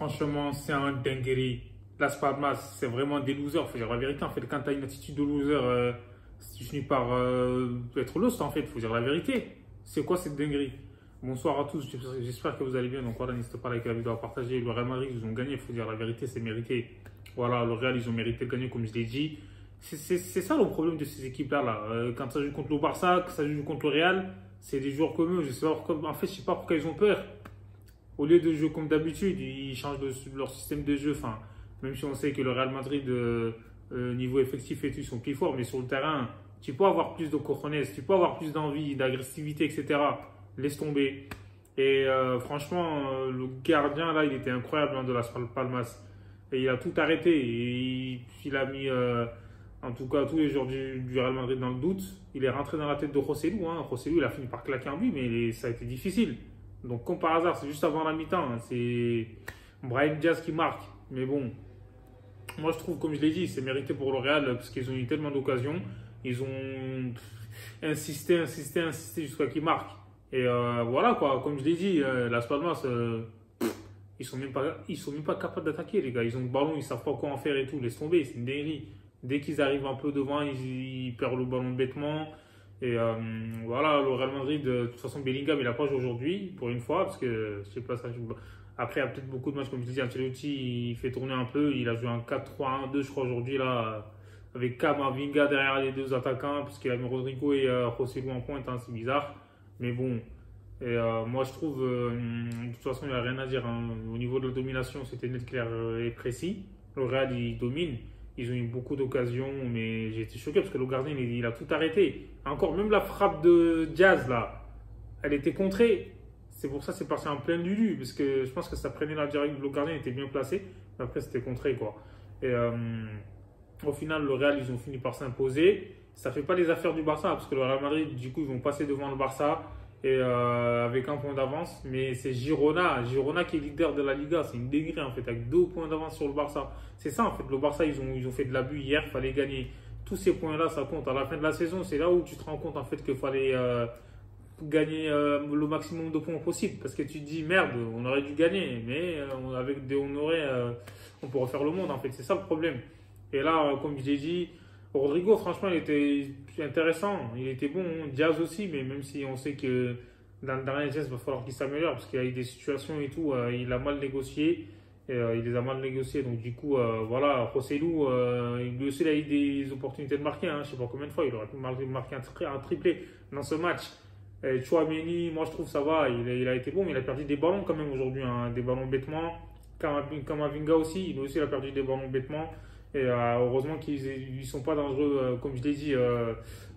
franchement, c'est un dinguerie. Las Palmas, c'est vraiment des losers. Faut dire la vérité, en fait, quand tu as une attitude de loser, tu finis par être lost, en fait. Faut dire la vérité. C'est quoi cette dinguerie? Bonsoir à tous, j'espère que vous allez bien. Donc voilà, n'hésitez pas à liker la vidéo, à partager. Le Real Madrid, ils ont gagné. Il faut dire la vérité, c'est mérité. Voilà, le Real, ils ont mérité de gagner, comme je l'ai dit. C'est ça le problème de ces équipes-là. Là. Quand ça joue contre le Barça, quand ça joue contre le Real, c'est des joueurs comme eux. En fait, je sais pas pourquoi ils ont peur. Au lieu de jouer comme d'habitude, ils changent leur système de jeu. Enfin, même si on sait que le Real Madrid, niveau effectif et tout, ils sont plus forts, mais sur le terrain, tu peux avoir plus de cojones, tu peux avoir plus d'envie, d'agressivité, etc. Laisse tomber. Et franchement, le gardien, là, il était incroyable hein, de Las Palmas. Et il a tout arrêté. Et il a mis, en tout cas, tous les joueurs du Real Madrid dans le doute. Il est rentré dans la tête de Joselu. Hein. Joselu, il a fini par claquer un but, mais ça a été difficile. Donc, comme par hasard, c'est juste avant la mi-temps. Hein. C'est Brahim Diaz qui marque. Mais bon, moi, je trouve, comme je l'ai dit, c'est mérité pour le Real parce qu'ils ont eu tellement d'occasions. Ils ont insisté jusqu'à qu'ils marquent. Et voilà, quoi. Comme je l'ai dit, Las Palmas, ils sont même pas capables d'attaquer, les gars. Ils ont le ballon, ils savent pas quoi en faire et tout. Laisse tomber, c'est une dinguerie. Dès qu'ils arrivent un peu devant, ils perdent le ballon bêtement. Et voilà, le Real Madrid, de toute façon, Bellingham, il n'a pas joué aujourd'hui, pour une fois, parce que je sais pas ça. Après, il y a peut-être beaucoup de matchs, comme je disais, Ancelotti, il fait tourner un peu. Il a joué un 4-3-1-2, je crois, aujourd'hui, là, avec Camavinga derrière les deux attaquants, parce qu'il a mis Rodrigo et Joselu en pointe, hein, c'est bizarre. Mais bon, et moi je trouve, de toute façon, il n'y a rien à dire. Hein. Au niveau de la domination, c'était net, clair et précis. Le Real, il domine. Ils ont eu beaucoup d'occasions, mais j'ai été choqué parce que le gardien, il a tout arrêté. Encore, même la frappe de Diaz, là, elle était contrée. C'est pour ça que c'est parti en plein Lulu, parce que je pense que ça prenait la direction. Le gardien était bien placé, mais après, c'était contré, quoi. Et au final, le Real, ils ont fini par s'imposer. Ça ne fait pas les affaires du Barça, parce que le Real Madrid, du coup, ils vont passer devant le Barça et avec un point d'avance. Mais c'est Girona qui est leader de la Liga. C'est une dinguerie, en fait, avec 2 points d'avance sur le Barça. C'est ça, en fait. Le Barça, ils ont fait de l'abus hier. Il fallait gagner. Tous ces points-là, ça compte. À la fin de la saison, c'est là où tu te rends compte, en fait, qu'il fallait gagner le maximum de points possible. Parce que tu te dis, merde, on aurait dû gagner. Mais on pourrait faire le monde, en fait. C'est ça le problème. Et là, comme je l'ai dit, Rodrigo, franchement, il était intéressant. Il était bon. Diaz aussi, mais même si on sait que dans le dernier geste, il va falloir qu'il s'améliore parce qu'il y a eu des situations et tout. Il a mal négocié. Et, il les a mal négociés. Donc, du coup, voilà, Joselu, lui aussi, il a eu des opportunités de marquer. Hein, je ne sais pas combien de fois. Il aurait pu marquer un triplé dans ce match. Tchouaméni, moi, je trouve ça va. Il a été bon, mais il a perdu des ballons quand même aujourd'hui. Hein, des ballons bêtement. Camavinga aussi, il a perdu des ballons bêtement. Et heureusement qu'ils ne sont pas dangereux, comme je l'ai dit,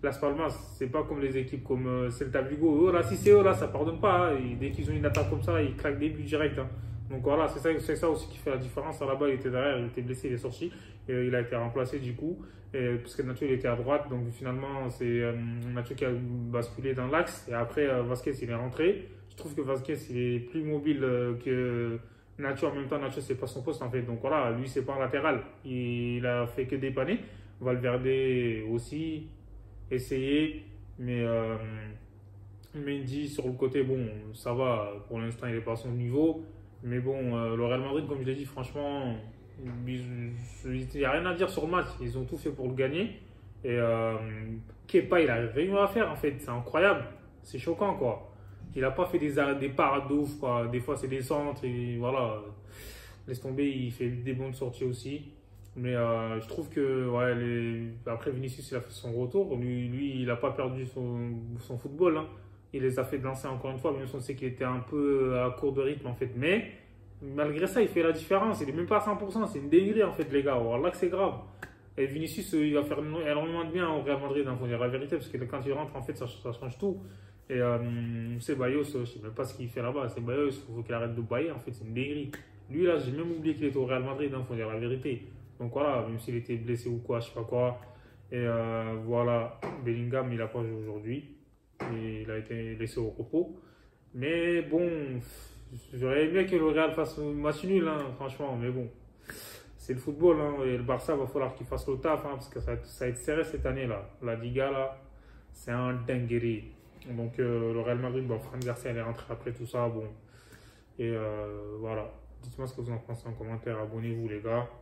Las Palmas, c'est pas comme les équipes comme Celta Vigo. Oh là, si c'est eux là, ça pardonne pas. Hein. Et dès qu'ils ont une attaque comme ça, ils claquent des buts directs. Hein. Donc voilà, c'est ça aussi qui fait la différence. Là-bas, il était derrière, il était blessé, il est sorti. Et il a été remplacé du coup, parce que Nacho il était à droite. Donc finalement, c'est Nacho qui a basculé dans l'axe. Et après, Vasquez il est rentré. Je trouve que Vasquez il est plus mobile que Nacho. En même temps, Nacho c'est pas son poste en fait. Donc voilà, lui c'est pas en latéral. Il a fait que dépanner. Valverde aussi essayé, mais Mendy sur le côté, bon, ça va. Pour l'instant, il est pas à son niveau. Mais bon, le Real Madrid, comme je l'ai dit, franchement, il n'y a rien à dire sur le match. Ils ont tout fait pour le gagner. Et Kepa, il a rien à faire en fait. C'est incroyable. C'est choquant quoi. Il n'a pas fait des parades de ouf, quoi. Des fois, c'est des centres et voilà. Laisse tomber, il fait des bonnes sorties aussi. Mais je trouve que, ouais, après Vinicius, il a fait son retour. Lui il n'a pas perdu son football. Hein. Il les a fait danser encore une fois, même si on sait qu'il était un peu à court de rythme, en fait. Mais malgré ça, il fait la différence. Il n'est même pas à 100%. C'est une dinguerie, en fait, les gars. Voilà que c'est grave. Et Vinicius, il va faire énormément de bien au Real Madrid, il faut dire la vérité, parce que quand il rentre, en fait, ça change tout. Et Ceballos, je ne sais même pas ce qu'il fait là-bas. Ceballos, il faut qu'il arrête de bailler, en fait, c'est une dinguerie. Lui, là, j'ai même oublié qu'il était au Real Madrid, il faut dire la vérité. Donc voilà, même s'il était blessé ou quoi, je ne sais pas quoi. Et voilà, Bellingham, il n'a pas joué aujourd'hui. Et il a été laissé au repos. Mais bon, j'aurais aimé que le Real fasse un match nul, hein, franchement, mais bon. C'est le football, hein, et le Barça, va falloir qu'il fasse le taf, hein, parce que ça va être serré cette année, là. La Liga, là, c'est un dinguerie. Donc, le Real Madrid, bon, Fran Garcia, elle est rentré après tout ça, bon. Et voilà. Dites-moi ce que vous en pensez en commentaire. Abonnez-vous, les gars.